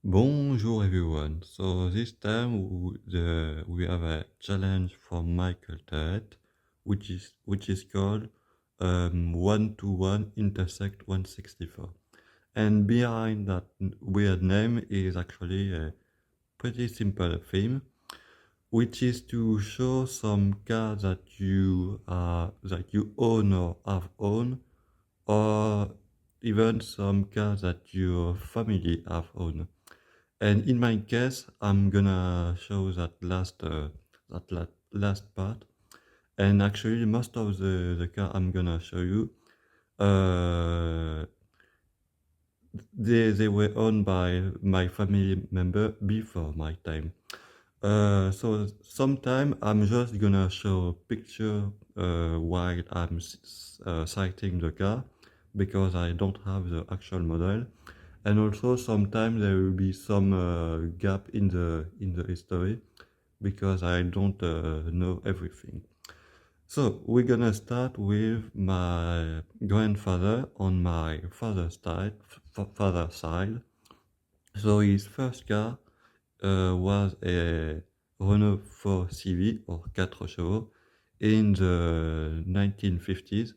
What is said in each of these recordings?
Bonjour everyone. So this time we have a challenge from Michael Ted, which is called 1 to 1 intersect 164. And behind that weird name is actually a pretty simple theme, which is to show some cars that you own or have owned, or even some cars that your family have owned. And in my case, I'm gonna show that last part. And actually, most of the car I'm gonna show you, uh, they were owned by my family member before my time. So sometime I'm just gonna show picture while I'm sighting the car because I don't have the actual model, and also sometimes there will be some gap in the history because I don't know everything. So we're gonna start with my grandfather on my father's side. So his first car was a Renault 4 CV or 4 chevaux in the 1950s.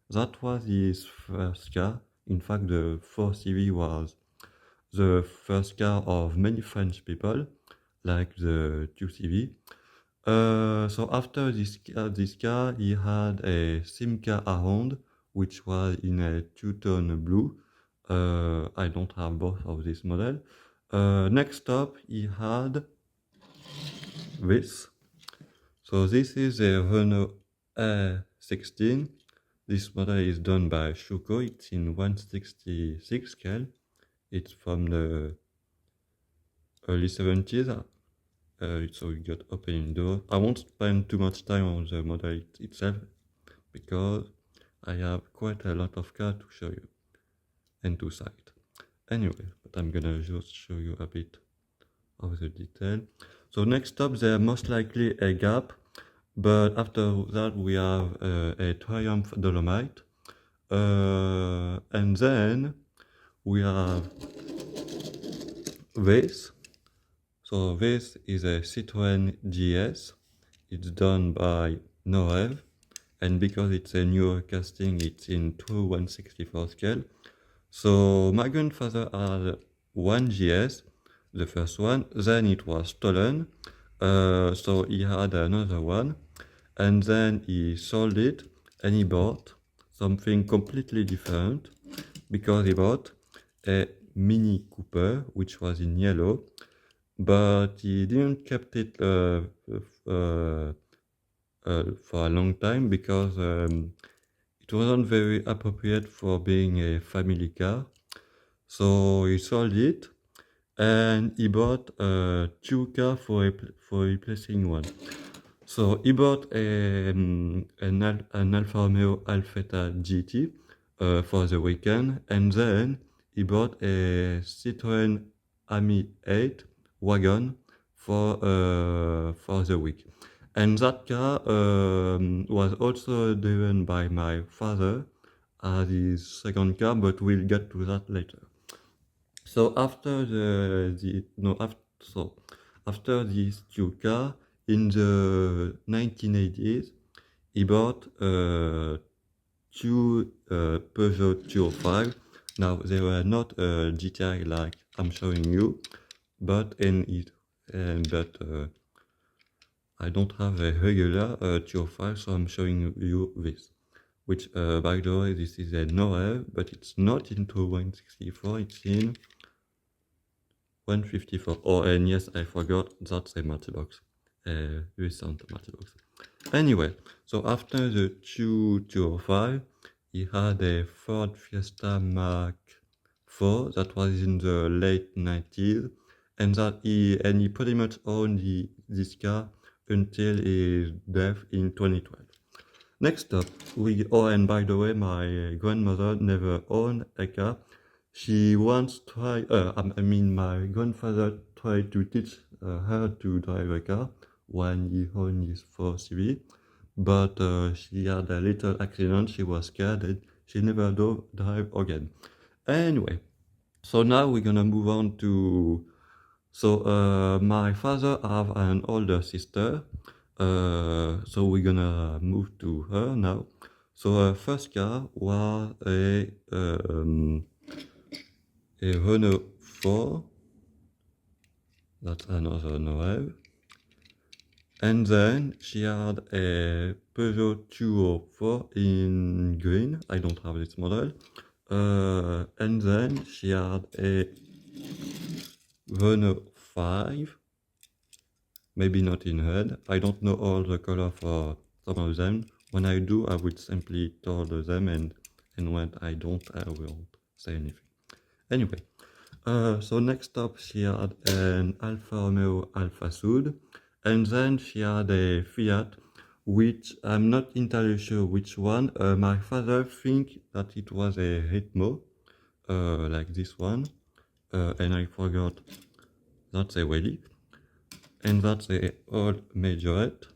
That was his first car. In fact, the 4 CV was the first car of many French people, like the 2 CV. So after this car, he had a Simca Around, which was in a two-tone blue. I don't have both of this model. Next up, he had this. So this is a Renault A16. This model is done by Schuko. It's in 166 scale. It's from the early 70s. So you got opening door. I won't spend too much time on the model itself because I have quite a lot of cars to show you and to cite. Anyway, but I'm gonna just show you a bit of the detail. So next up, there most likely a gap, but after that we have a Triumph Dolomite, and then we have this. So this is a Citroën GS. It's done by Norev, and because it's a newer casting, it's in true 164 scale. So my grandfather had one GS, the first one, then it was stolen, so he had another one, and then he sold it and he bought something completely different because he bought a Mini Cooper, which was in yellow, but he didn't kept it uh, for a long time because it wasn't very appropriate for being a family car. So he sold it and he bought two cars for replacing one. So he bought an Alfa Romeo Alfetta GT for the weekend, and then he bought a Citroën Ami 8 wagon for the week. And that car was also driven by my father as his second car, but we'll get to that later. So after this two car in the 1980s, he bought two Peugeot 205. Now they were not GTI like I'm showing you, but I don't have a regular 205, so I'm showing you this. Which, by the way, this is a Norev, but it's not into 164, it's in 154. Oh, and yes, I forgot, that's a Matchbox, a recent Matchbox. Anyway, so after the 205, he had a Ford Fiesta Mark IV that was in the late 90s, and he pretty much owned this car until his death in 2012. Next up, and by the way, my grandmother never owned a car. She once tried, my grandfather tried to teach her to drive a car when he owned his 4CV, but she had a little accident, she was scared, and she never drive again. Anyway, so now we're gonna move on to So my father have an older sister, so we're gonna move to her now. So her first car was a Renault 4, that's another Noël. And then she had a Peugeot 204 in green. I don't have this model. And then she had a Renault 5, maybe not in red. I don't know all the color for some of them. When I do, I would simply tell them, and when I don't, I won't say anything. Anyway, so next up she had an Alfa Romeo Alfa Sud, and then she had a Fiat, which I'm not entirely sure which one. My father think that it was a Ritmo, like this one, and I forgot that's a Welly, and that's a old Majorette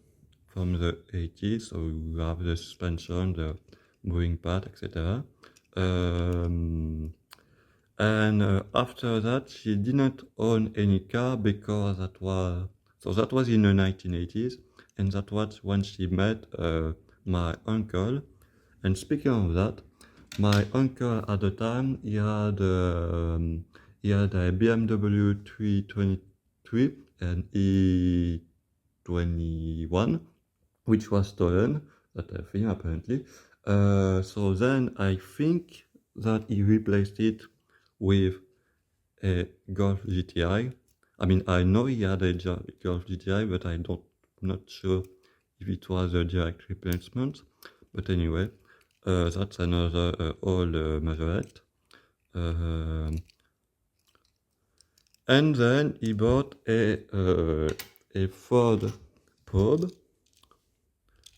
from the 80s, so you have the suspension, the moving part, etc. And after that, she didn't own any car because that was in the 1980s, and that was when she met my uncle. And speaking of that, my uncle at the time he had a BMW 323 and E21, which was stolen. That I think apparently. So then I think that he replaced it with a Golf GTI. I mean, I know he had a Golf GTI, but not sure if it was a direct replacement. But anyway, that's another old Majorette. And then he bought a Ford Probe.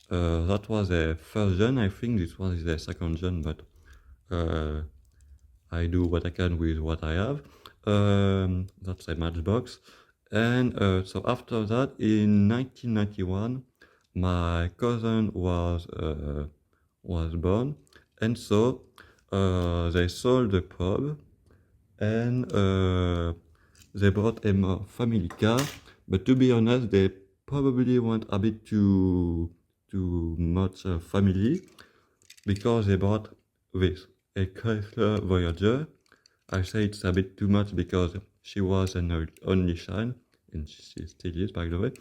That was a first gen. I think this one is a second gen, but uh, I do what I can with what I have. That's a Matchbox. And so after that, in 1991, my cousin was born, and so they sold the pub, and they brought a more family car. But to be honest, they probably went a bit too much family, because they bought this, a Chrysler Voyager. I say it's a bit too much because she was an only child, and she still is, by the way.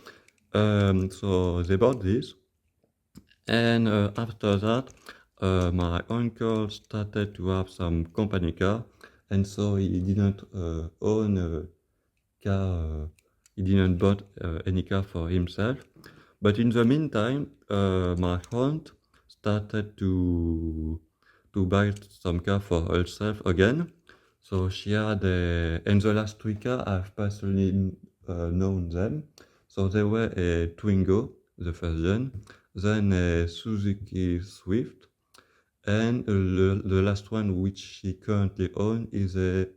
So they bought this, and after that, my uncle started to have some company car, and so he didn't own a car. He didn't bought any car for himself. But in the meantime, my aunt started to buy some car for herself again. So she had and the last three cars I've personally known them. So they were a Twingo, the first gen, then a Suzuki Swift, and the last one which she currently owns is a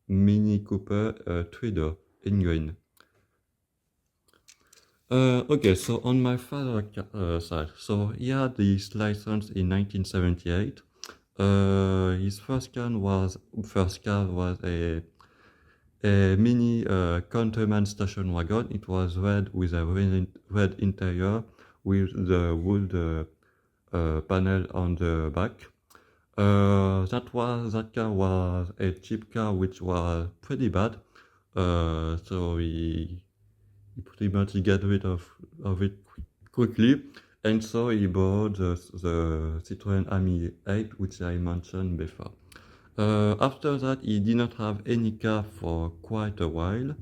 Mini Cooper three-door in green. Okay, so on my father's side, so he had his license in 1978. His first car was a mini Countryman station wagon. It was red with a red interior with the wood panel on the back. That car was a cheap car which was pretty bad. So he pretty much got rid of it quickly, and so he bought the Citroën Ami 8, which I mentioned before. After that, he did not have any car for quite a while,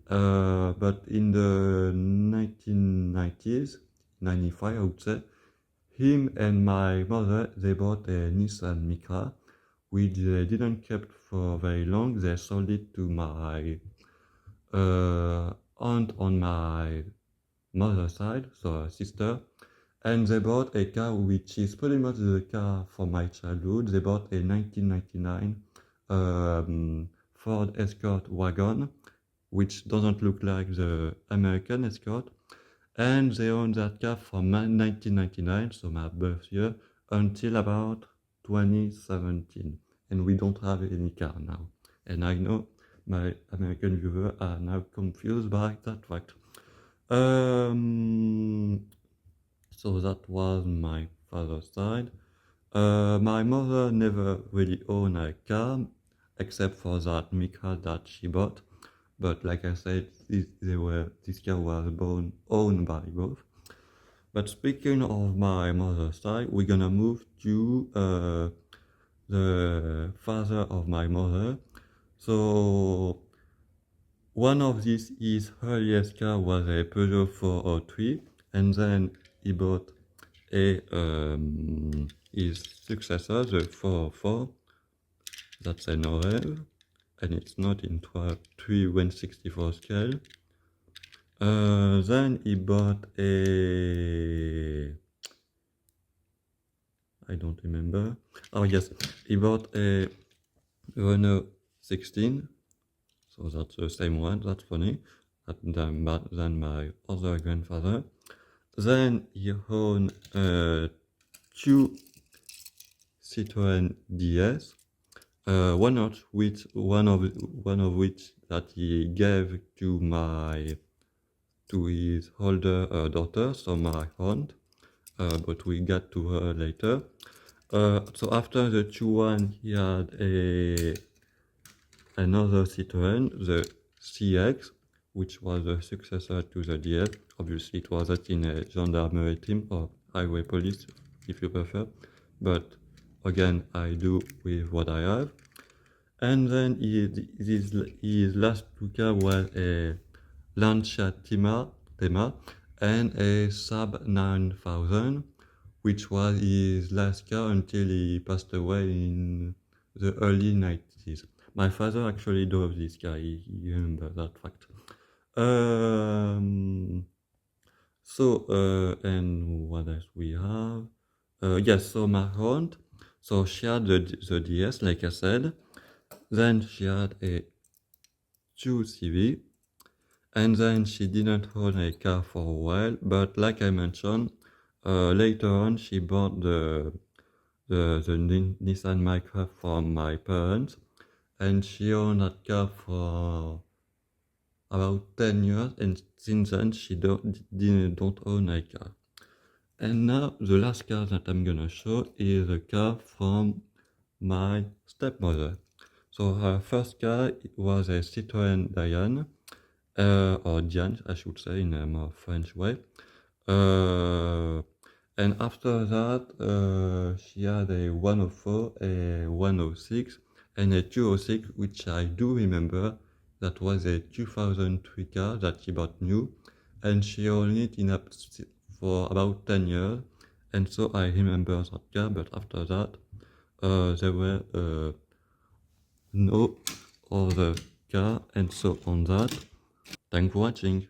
but in the 1990s, 95 I would say, him and my mother, they bought a Nissan Micra, which they didn't keep for very long. They sold it to my aunt on my mother's side, so a sister, and they bought a car which is pretty much the car from my childhood. They bought a 1999 Ford Escort wagon, which doesn't look like the American Escort, and they owned that car from 1999, so my birth year, until about 2017, and we don't have any car now. And I know my American viewers are now confused by that fact. Um, so that was my father's side. My mother never really owned a car, except for that Mika that she bought. But like I said, this car was owned by both. But speaking of my mother's side, we're gonna move to the father of my mother. So one of his earliest car was a Peugeot 403, and then he bought his successor, the 404. That's an Orel, and it's not in 3/164 scale. Then he bought I don't remember. Oh yes, he bought a Renault 16. So that's the same one. That's funny. Than my other grandfather. Then he owned two Citroën DS. One of which that he gave to his older daughter, so my aunt, but we got to her later. So after the two-one, he had another Citroën, the CX, which was the successor to the DS. Obviously, it wasn't in a gendarmerie team or highway police, if you prefer, but again, I do with what I have. And then his last two cars was a Lancia Tema and a Saab 9000, which was his last car until he passed away in the early 90s. My father actually drove this car, he remembers that fact. And what else we have? Yes, so my aunt, so she had the DS, like I said. Then she had a 2CV, and then she didn't own a car for a while. But like I mentioned, later on she bought the Nissan Micra from my parents, and she owned that car for about 10 years, and since then she don't own a car. And now the last car that I'm gonna show is a car from my stepmother. So her first car was a Citroën Diane, or Diane, I should say, in a more French way. And after that, she had a 104, a 106, and a 206, which I do remember. That was a 2003 car that she bought new, and she owned it for about 10 years. And so I remember that car, but after that, there were no other car, and so on that. Thanks for watching.